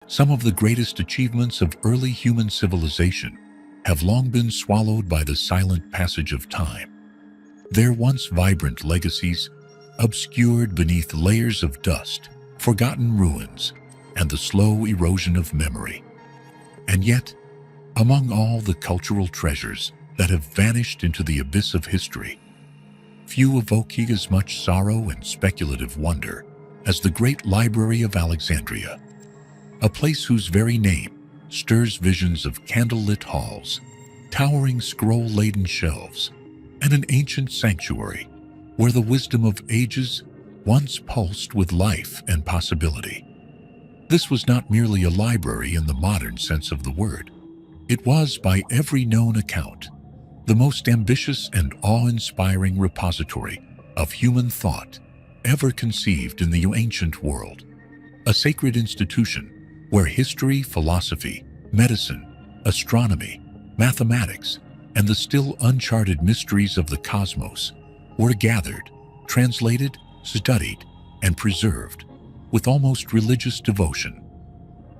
Some of the greatest achievements of early human civilization have long been swallowed by the silent passage of time. Their once vibrant legacies obscured beneath layers of dust, forgotten ruins, and the slow erosion of memory. And yet, among all the cultural treasures that have vanished into the abyss of history, few evoke as much sorrow and speculative wonder as the great Library of Alexandria, a place whose very name stirs visions of candlelit halls, towering scroll-laden shelves, and an ancient sanctuary where the wisdom of ages once pulsed with life and possibility. This was not merely a library in the modern sense of the word. It was, by every known account, the most ambitious and awe-inspiring repository of human thought ever conceived in the ancient world. A sacred institution where history, philosophy, medicine, astronomy, mathematics, and the still uncharted mysteries of the cosmos were gathered, translated, studied, and preserved with almost religious devotion.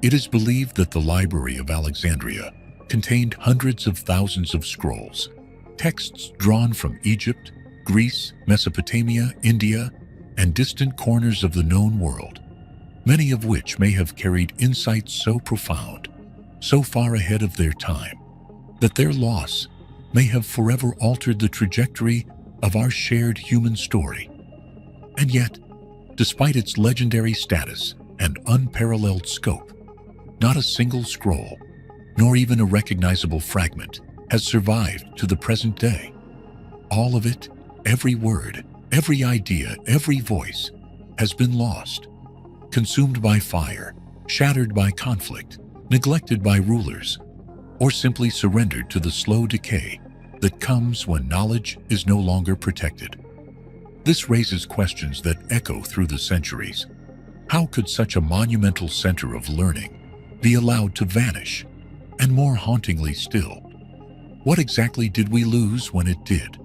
It is believed that the Library of Alexandria contained hundreds of thousands of scrolls, texts drawn from Egypt, Greece, Mesopotamia, India, and distant corners of the known world, many of which may have carried insights so profound, so far ahead of their time, that their loss may have forever altered the trajectory of our shared human story. And yet, despite its legendary status and unparalleled scope, not a single scroll, nor even a recognizable fragment, has survived to the present day. All of it, every word, every idea, every voice, has been lost, consumed by fire, shattered by conflict, neglected by rulers, or simply surrendered to the slow decay that comes when knowledge is no longer protected. This raises questions that echo through the centuries. How could such a monumental center of learning be allowed to vanish? And more hauntingly still, what exactly did we lose when it did?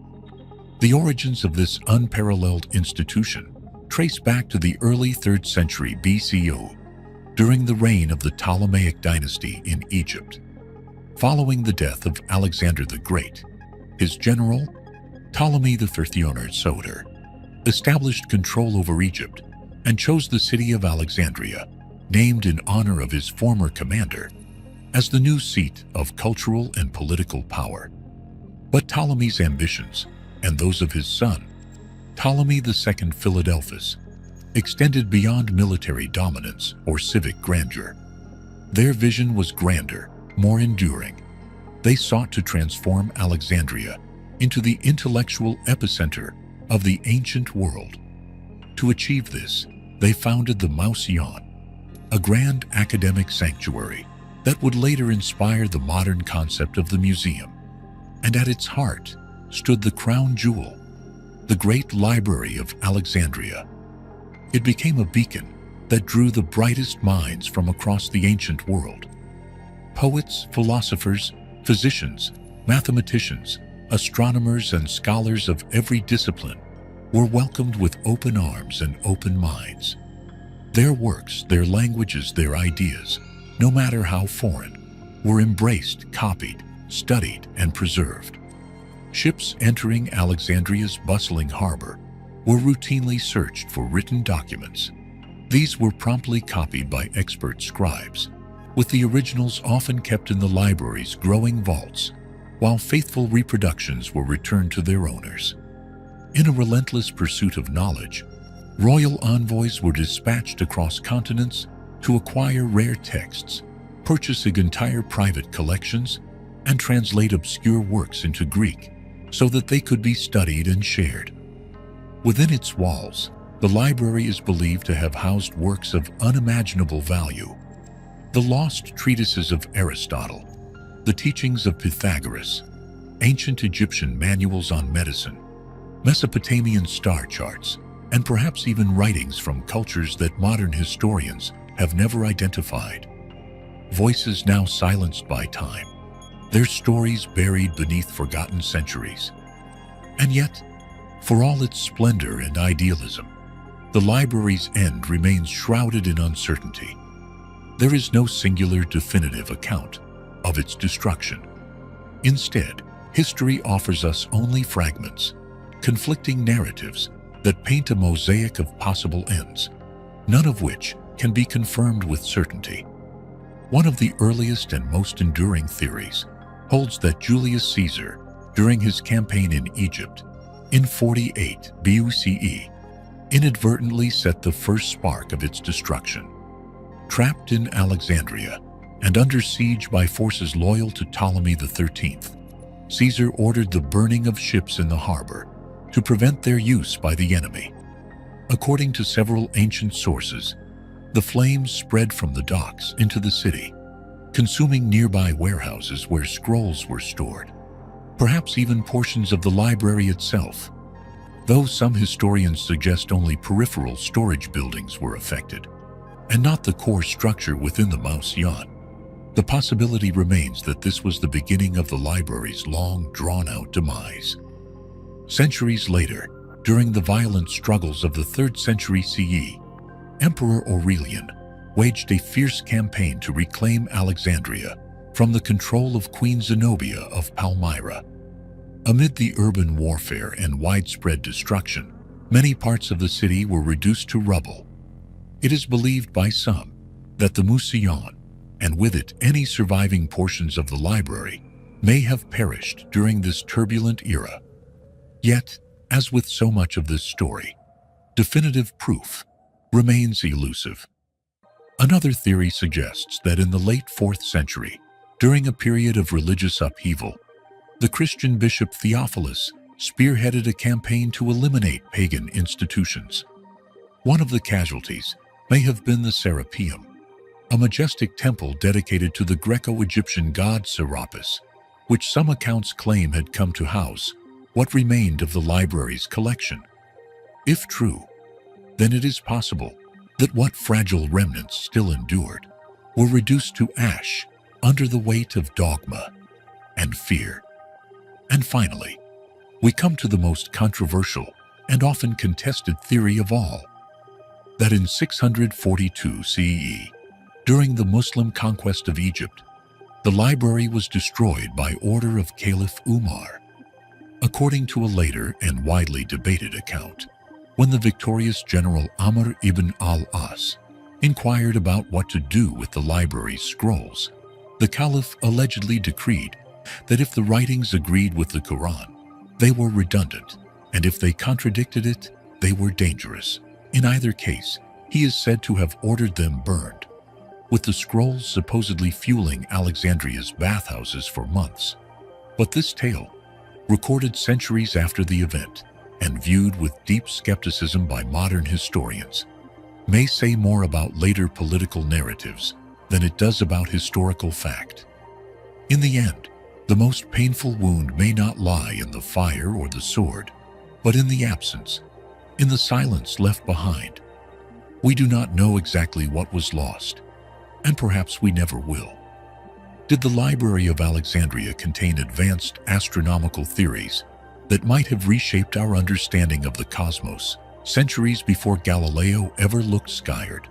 The origins of this unparalleled institution trace back to the early 3rd century BCE, during the reign of the Ptolemaic dynasty in Egypt. Following the death of Alexander the Great, his general, Ptolemy III, established control over Egypt and chose the city of Alexandria, named in honor of his former commander, as the new seat of cultural and political power. But Ptolemy's ambitions, and those of his son, Ptolemy II Philadelphus, extended beyond military dominance or civic grandeur. Their vision was grander, more enduring. They sought to transform Alexandria into the intellectual epicenter of the ancient world. To achieve this, they founded the Museion, a grand academic sanctuary that would later inspire the modern concept of the museum. And at its heart stood the crown jewel, the great Library of Alexandria. It became a beacon that drew the brightest minds from across the ancient world. Poets, philosophers, physicians, mathematicians, astronomers, and scholars of every discipline were welcomed with open arms and open minds. Their works, their languages, their ideas, no matter how foreign, were embraced, copied, studied, and preserved. Ships entering Alexandria's bustling harbor were routinely searched for written documents. These were promptly copied by expert scribes, with the originals often kept in the library's growing vaults, while faithful reproductions were returned to their owners. In a relentless pursuit of knowledge, royal envoys were dispatched across continents to acquire rare texts, purchase entire private collections, and translate obscure works into Greek so that they could be studied and shared. Within its walls, the library is believed to have housed works of unimaginable value. The lost treatises of Aristotle, the teachings of Pythagoras, ancient Egyptian manuals on medicine, Mesopotamian star charts, and perhaps even writings from cultures that modern historians have never identified. Voices now silenced by time, their stories buried beneath forgotten centuries. And yet, for all its splendor and idealism, the library's end remains shrouded in uncertainty. There is no singular definitive account of its destruction. Instead, history offers us only fragments, conflicting narratives that paint a mosaic of possible ends, none of which can be confirmed with certainty. One of the earliest and most enduring theories holds that Julius Caesar, during his campaign in Egypt in 48 BCE, inadvertently set the first spark of its destruction. Trapped in Alexandria and under siege by forces loyal to Ptolemy XIII, Caesar ordered the burning of ships in the harbor to prevent their use by the enemy. According to several ancient sources, the flames spread from the docks into the city, consuming nearby warehouses where scrolls were stored, perhaps even portions of the library itself, though some historians suggest only peripheral storage buildings were affected, and not the core structure within the Mausoleum. The possibility remains that this was the beginning of the library's long, drawn-out demise. Centuries later, during the violent struggles of the 3rd century CE, Emperor Aurelian waged a fierce campaign to reclaim Alexandria from the control of Queen Zenobia of Palmyra. Amid the urban warfare and widespread destruction, many parts of the city were reduced to rubble. It is believed by some that the Mausoleum, and with it any surviving portions of the library, may have perished during this turbulent era. Yet, as with so much of this story, definitive proof remains elusive. Another theory suggests that in the late 4th century, during a period of religious upheaval, the Christian bishop Theophilus spearheaded a campaign to eliminate pagan institutions. One of the casualties may have been the Serapeum, a majestic temple dedicated to the Greco-Egyptian god Serapis, which some accounts claim had come to house what remained of the library's collection. If true, then it is possible that what fragile remnants still endured were reduced to ash under the weight of dogma and fear. And finally, we come to the most controversial and often contested theory of all, that in 642 CE, during the Muslim conquest of Egypt, the library was destroyed by order of Caliph Umar. According to a later and widely debated account, when the victorious general Amr ibn al-As inquired about what to do with the library's scrolls, the caliph allegedly decreed that if the writings agreed with the Quran, they were redundant, and if they contradicted it, they were dangerous. In either case, he is said to have ordered them burned, with the scrolls supposedly fueling Alexandria's bathhouses for months. But this tale, recorded centuries after the event and viewed with deep skepticism by modern historians, may say more about later political narratives than it does about historical fact. In the end, the most painful wound may not lie in the fire or the sword, but in the absence, in the silence left behind. We do not know exactly what was lost, and perhaps we never will. Did the Library of Alexandria contain advanced astronomical theories that might have reshaped our understanding of the cosmos centuries before Galileo ever looked skyward?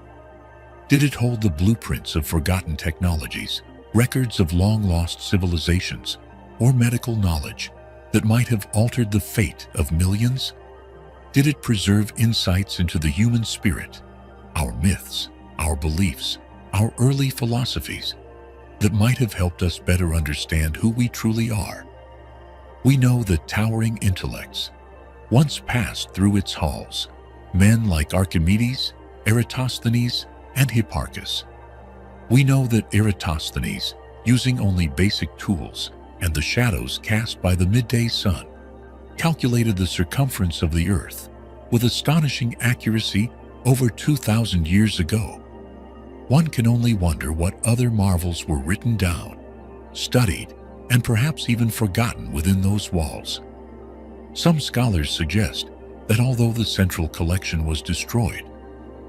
Did it hold the blueprints of forgotten technologies, records of long-lost civilizations, or medical knowledge that might have altered the fate of millions? Did it preserve insights into the human spirit, our myths, our beliefs, our early philosophies, that might have helped us better understand who we truly are? We know that towering intellects once passed through its halls, men like Archimedes, Eratosthenes, and Hipparchus. We know that Eratosthenes, using only basic tools and the shadows cast by the midday sun, calculated the circumference of the Earth with astonishing accuracy over 2,000 years ago. One can only wonder what other marvels were written down, studied, and perhaps even forgotten within those walls. Some scholars suggest that although the central collection was destroyed,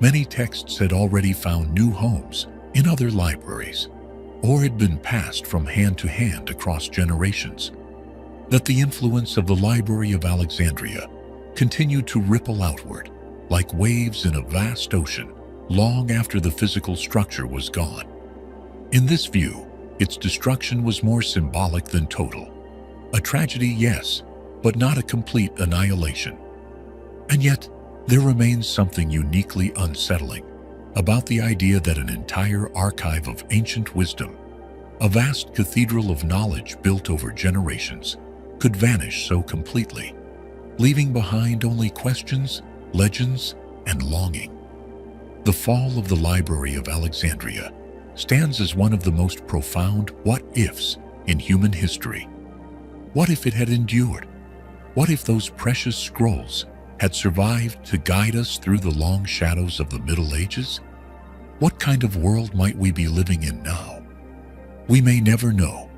many texts had already found new homes in other libraries, or had been passed from hand to hand across generations. That the influence of the Library of Alexandria continued to ripple outward like waves in a vast ocean long after the physical structure was gone. In this view, its destruction was more symbolic than total. A tragedy, yes, but not a complete annihilation. And yet, there remains something uniquely unsettling about the idea that an entire archive of ancient wisdom, a vast cathedral of knowledge built over generations, could vanish so completely, leaving behind only questions, legends, and longing. The fall of the Library of Alexandria stands as one of the most profound what-ifs in human history. What if it had endured? What if those precious scrolls had survived to guide us through the long shadows of the Middle Ages? What kind of world might we be living in now? We may never know.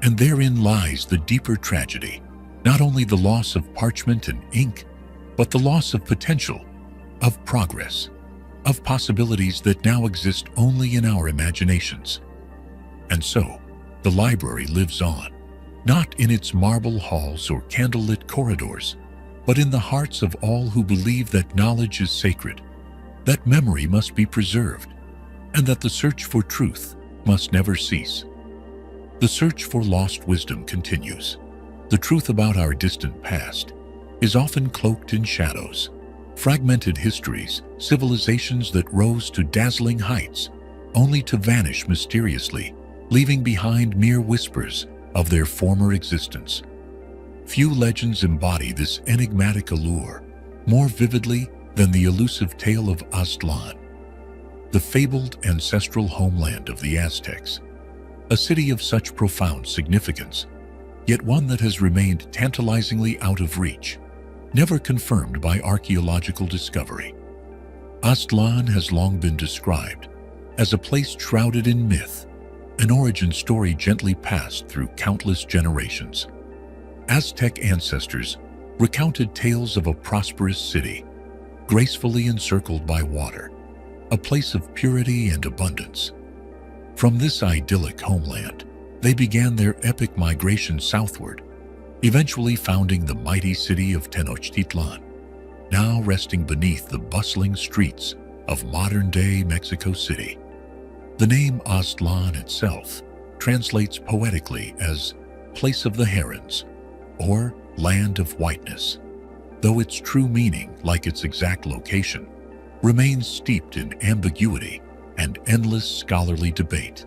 And therein lies the deeper tragedy, not only the loss of parchment and ink, but the loss of potential, of progress, of possibilities that now exist only in our imaginations. And so, the library lives on, not in its marble halls or candlelit corridors, but in the hearts of all who believe that knowledge is sacred, that memory must be preserved, and that the search for truth must never cease. The search for lost wisdom continues. The truth about our distant past is often cloaked in shadows, fragmented histories, civilizations that rose to dazzling heights, only to vanish mysteriously, leaving behind mere whispers of their former existence. Few legends embody this enigmatic allure more vividly than the elusive tale of Aztlan, the fabled ancestral homeland of the Aztecs, a city of such profound significance, yet one that has remained tantalizingly out of reach, never confirmed by archaeological discovery. Aztlan has long been described as a place shrouded in myth, an origin story gently passed through countless generations. Aztec ancestors recounted tales of a prosperous city, gracefully encircled by water, a place of purity and abundance. From this idyllic homeland, they began their epic migration southward, eventually founding the mighty city of Tenochtitlan, now resting beneath the bustling streets of modern-day Mexico City. The name Aztlan itself translates poetically as Place of the Herons, or Land of Whiteness, though its true meaning, like its exact location, remains steeped in ambiguity and endless scholarly debate.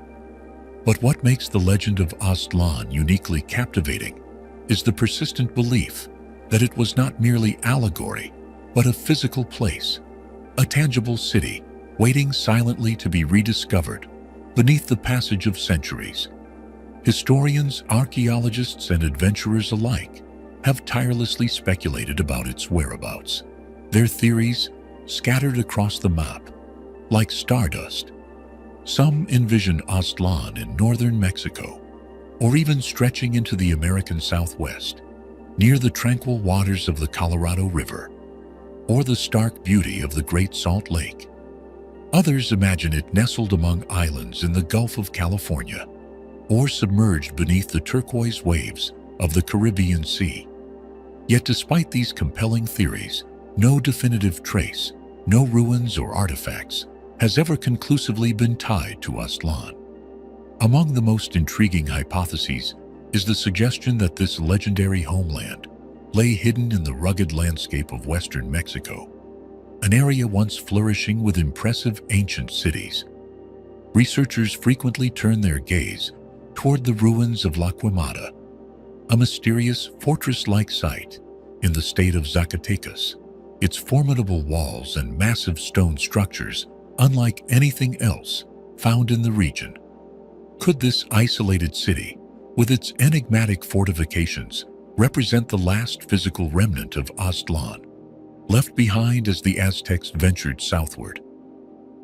But what makes the legend of Aztlan uniquely captivating is the persistent belief that it was not merely allegory, but a physical place, a tangible city waiting silently to be rediscovered beneath the passage of centuries. Historians, archaeologists, and adventurers alike have tirelessly speculated about its whereabouts, their theories scattered across the map like stardust. Some envision Aztlan in northern Mexico, or even stretching into the American Southwest, near the tranquil waters of the Colorado River, or the stark beauty of the Great Salt Lake. Others imagine it nestled among islands in the Gulf of California, or submerged beneath the turquoise waves of the Caribbean Sea. Yet despite these compelling theories, no definitive trace, no ruins or artifacts, has ever conclusively been tied to Aztlan. Among the most intriguing hypotheses is the suggestion that this legendary homeland lay hidden in the rugged landscape of western Mexico, an area once flourishing with impressive ancient cities. Researchers frequently turn their gaze toward the ruins of La Quemada, a mysterious fortress-like site in the state of Zacatecas. Its formidable walls and massive stone structures unlike anything else found in the region. Could this isolated city, with its enigmatic fortifications, represent the last physical remnant of Aztlan, left behind as the Aztecs ventured southward?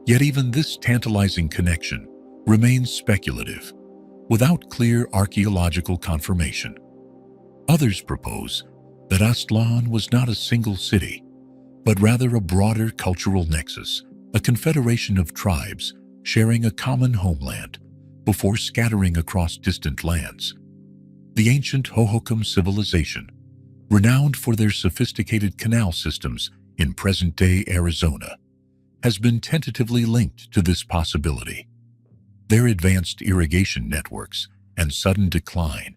Yet even this tantalizing connection remains speculative, without clear archaeological confirmation. Others propose that Aztlan was not a single city, but rather a broader cultural nexus, a confederation of tribes sharing a common homeland before scattering across distant lands. The ancient Hohokam civilization, renowned for their sophisticated canal systems in present-day Arizona, has been tentatively linked to this possibility. Their advanced irrigation networks and sudden decline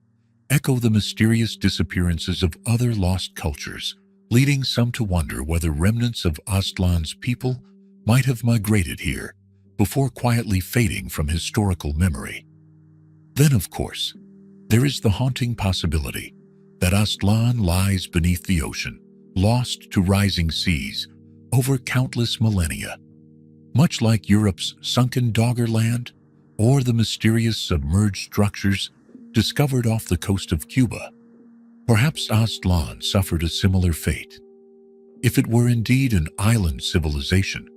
echo the mysterious disappearances of other lost cultures, leading some to wonder whether remnants of Aztlan's people might have migrated here before quietly fading from historical memory. Then, of course, there is the haunting possibility that Aztlan lies beneath the ocean, lost to rising seas over countless millennia. Much like Europe's sunken Doggerland or the mysterious submerged structures discovered off the coast of Cuba, perhaps Aztlan suffered a similar fate. If it were indeed an island civilization,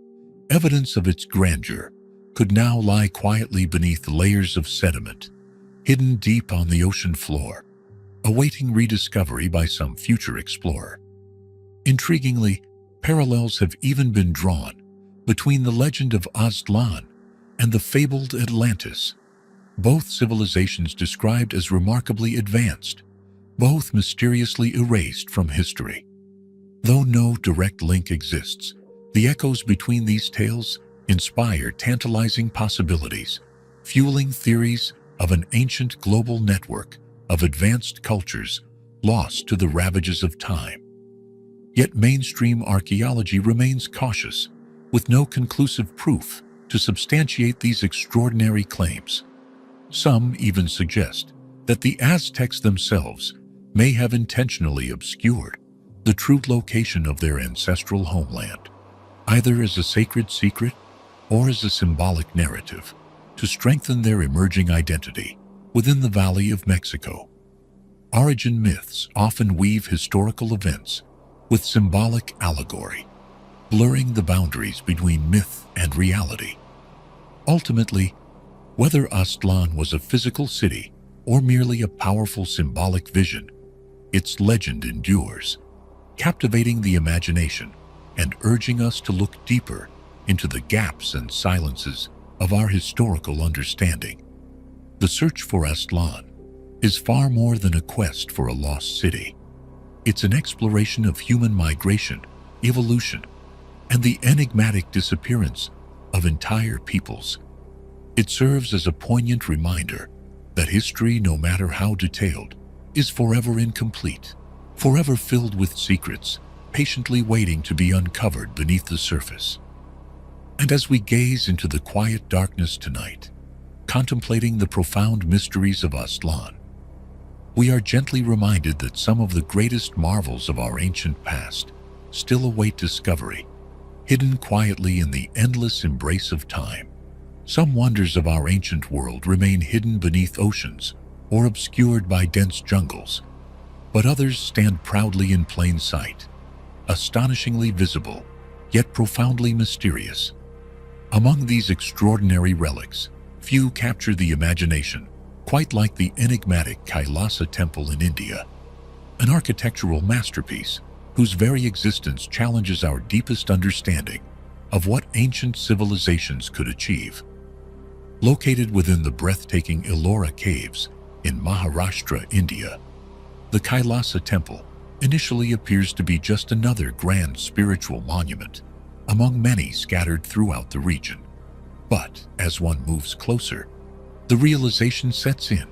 evidence of its grandeur could now lie quietly beneath layers of sediment, hidden deep on the ocean floor, awaiting rediscovery by some future explorer. Intriguingly, parallels have even been drawn between the legend of Aztlan and the fabled Atlantis, both civilizations described as remarkably advanced, both mysteriously erased from history. Though no direct link exists, the echoes between these tales inspire tantalizing possibilities, fueling theories of an ancient global network of advanced cultures lost to the ravages of time. Yet mainstream archaeology remains cautious, with no conclusive proof to substantiate these extraordinary claims. Some even suggest that the Aztecs themselves may have intentionally obscured the true location of their ancestral homeland, either as a sacred secret or as a symbolic narrative, to strengthen their emerging identity within the Valley of Mexico. Origin myths often weave historical events with symbolic allegory, blurring the boundaries between myth and reality. Ultimately, whether Aztlan was a physical city or merely a powerful symbolic vision, its legend endures, captivating the imagination and urging us to look deeper into the gaps and silences of our historical understanding. The search for Aztlan is far more than a quest for a lost city. It's an exploration of human migration, evolution, and the enigmatic disappearance of entire peoples. It serves as a poignant reminder that history, no matter how detailed, is forever incomplete, forever filled with secrets, patiently waiting to be uncovered beneath the surface. And as we gaze into the quiet darkness tonight, contemplating the profound mysteries of Aztlan, we are gently reminded that some of the greatest marvels of our ancient past still await discovery, hidden quietly in the endless embrace of time. Some wonders of our ancient world remain hidden beneath oceans or obscured by dense jungles, but others stand proudly in plain sight, astonishingly visible, yet profoundly mysterious. Among these extraordinary relics, few capture the imagination, quite like the enigmatic Kailasa temple in India, an architectural masterpiece whose very existence challenges our deepest understanding of what ancient civilizations could achieve. Located within the breathtaking Ellora caves in Maharashtra, India, the Kailasa temple initially appears to be just another grand spiritual monument among many scattered throughout the region. But as one moves closer, the realization sets in.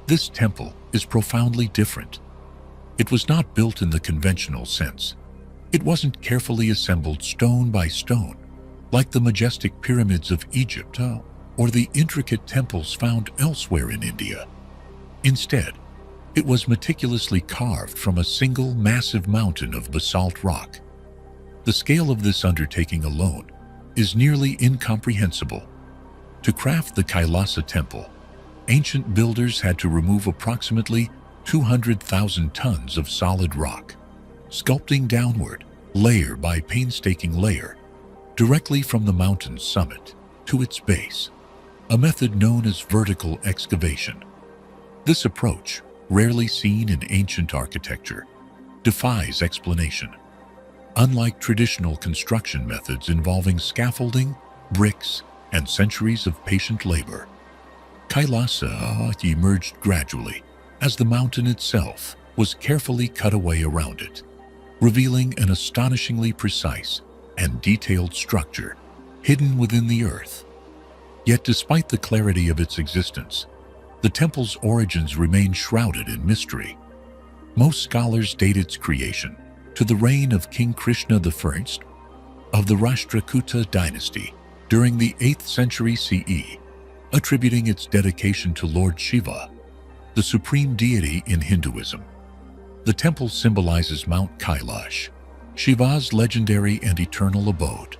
This temple is profoundly different. It was not built in the conventional sense. It wasn't carefully assembled stone by stone, like the majestic pyramids of Egypt or the intricate temples found elsewhere in India. Instead, it was meticulously carved from a single massive mountain of basalt rock. The scale of this undertaking alone is nearly incomprehensible. To craft the Kailasa temple, ancient builders had to remove approximately 200,000 tons of solid rock, sculpting downward, layer by painstaking layer, directly from the mountain's summit to its base, a method known as vertical excavation. This approach, rarely seen in ancient architecture, defies explanation. Unlike traditional construction methods involving scaffolding, bricks, and centuries of patient labor, Kailasa emerged gradually as the mountain itself was carefully cut away around it, revealing an astonishingly precise and detailed structure hidden within the earth. Yet despite the clarity of its existence, the temple's origins remain shrouded in mystery. Most scholars date its creation to the reign of King Krishna I of the Rashtrakuta dynasty during the 8th century CE, attributing its dedication to Lord Shiva, the supreme deity in Hinduism. The temple symbolizes Mount Kailash, Shiva's legendary and eternal abode.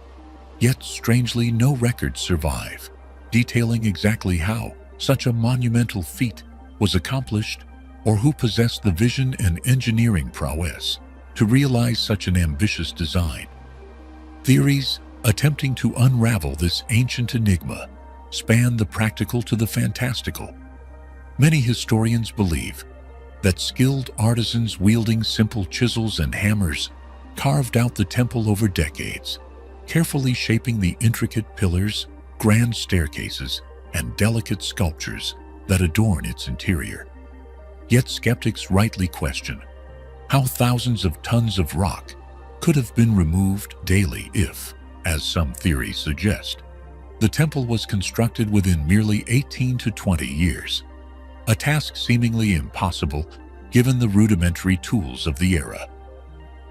Yet, strangely, no records survive, detailing exactly how such a monumental feat was accomplished or who possessed the vision and engineering prowess to realize such an ambitious design. Theories attempting to unravel this ancient enigma span the practical to the fantastical. Many historians believe that skilled artisans wielding simple chisels and hammers carved out the temple over decades, carefully shaping the intricate pillars, grand staircases, and delicate sculptures that adorn its interior. Yet skeptics rightly question how thousands of tons of rock could have been removed daily if, as some theories suggest, the temple was constructed within merely 18 to 20 years, a task seemingly impossible given the rudimentary tools of the era.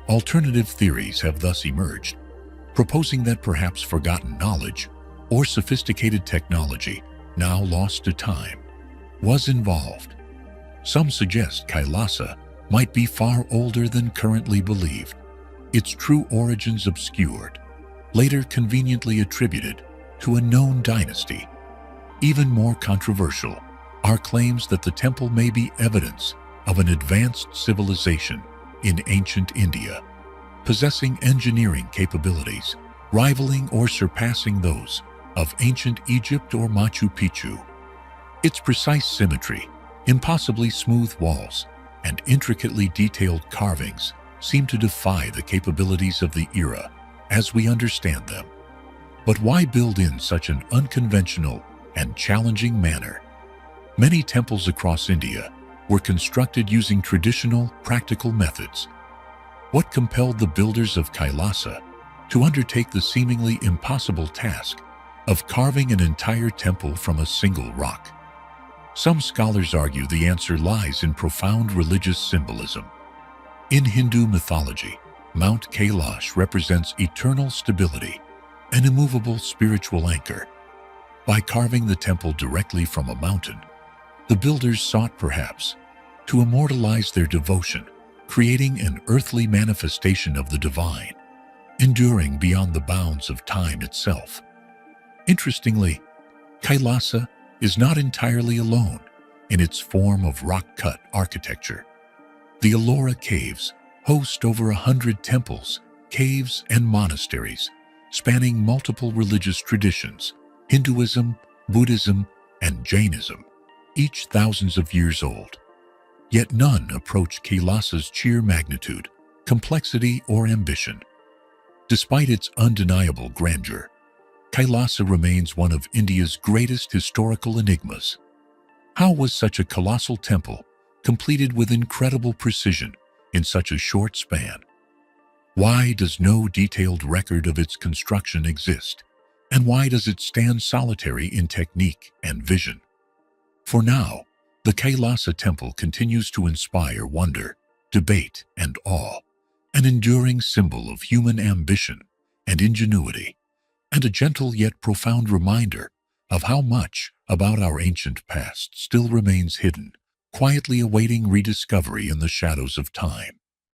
Alternative theories have thus emerged, proposing that perhaps forgotten knowledge or sophisticated technology, now lost to time, was involved. Some suggest Kailasa might be far older than currently believed, its true origins obscured, later conveniently attributed to a known dynasty. Even more controversial are claims that the temple may be evidence of an advanced civilization in ancient India, possessing engineering capabilities rivaling or surpassing those of ancient Egypt or Machu Picchu. Its precise symmetry, impossibly smooth walls, and intricately detailed carvings seem to defy the capabilities of the era as we understand them. But why build in such an unconventional and challenging manner? Many temples across India were constructed using traditional, practical methods. What compelled the builders of Kailasa to undertake the seemingly impossible task of carving an entire temple from a single rock? Some scholars argue the answer lies in profound religious symbolism. In Hindu mythology, Mount Kailash represents eternal stability, an immovable spiritual anchor. By carving the temple directly from a mountain, the builders sought perhaps to immortalize their devotion, creating an earthly manifestation of the divine, enduring beyond the bounds of time itself. Interestingly, Kailasa is not entirely alone in its form of rock-cut architecture. The Ellora Caves host over 100 temples, caves, and monasteries, spanning multiple religious traditions, Hinduism, Buddhism, and Jainism, each thousands of years old. Yet none approach Kailasa's sheer magnitude, complexity, or ambition. Despite its undeniable grandeur, Kailasa remains one of India's greatest historical enigmas. How was such a colossal temple completed with incredible precision in such a short span? Why does no detailed record of its construction exist? And why does it stand solitary in technique and vision? For now, the Kailasa temple continues to inspire wonder, debate, and awe, an enduring symbol of human ambition and ingenuity, and a gentle yet profound reminder of how much about our ancient past still remains hidden, quietly awaiting rediscovery in the shadows of time.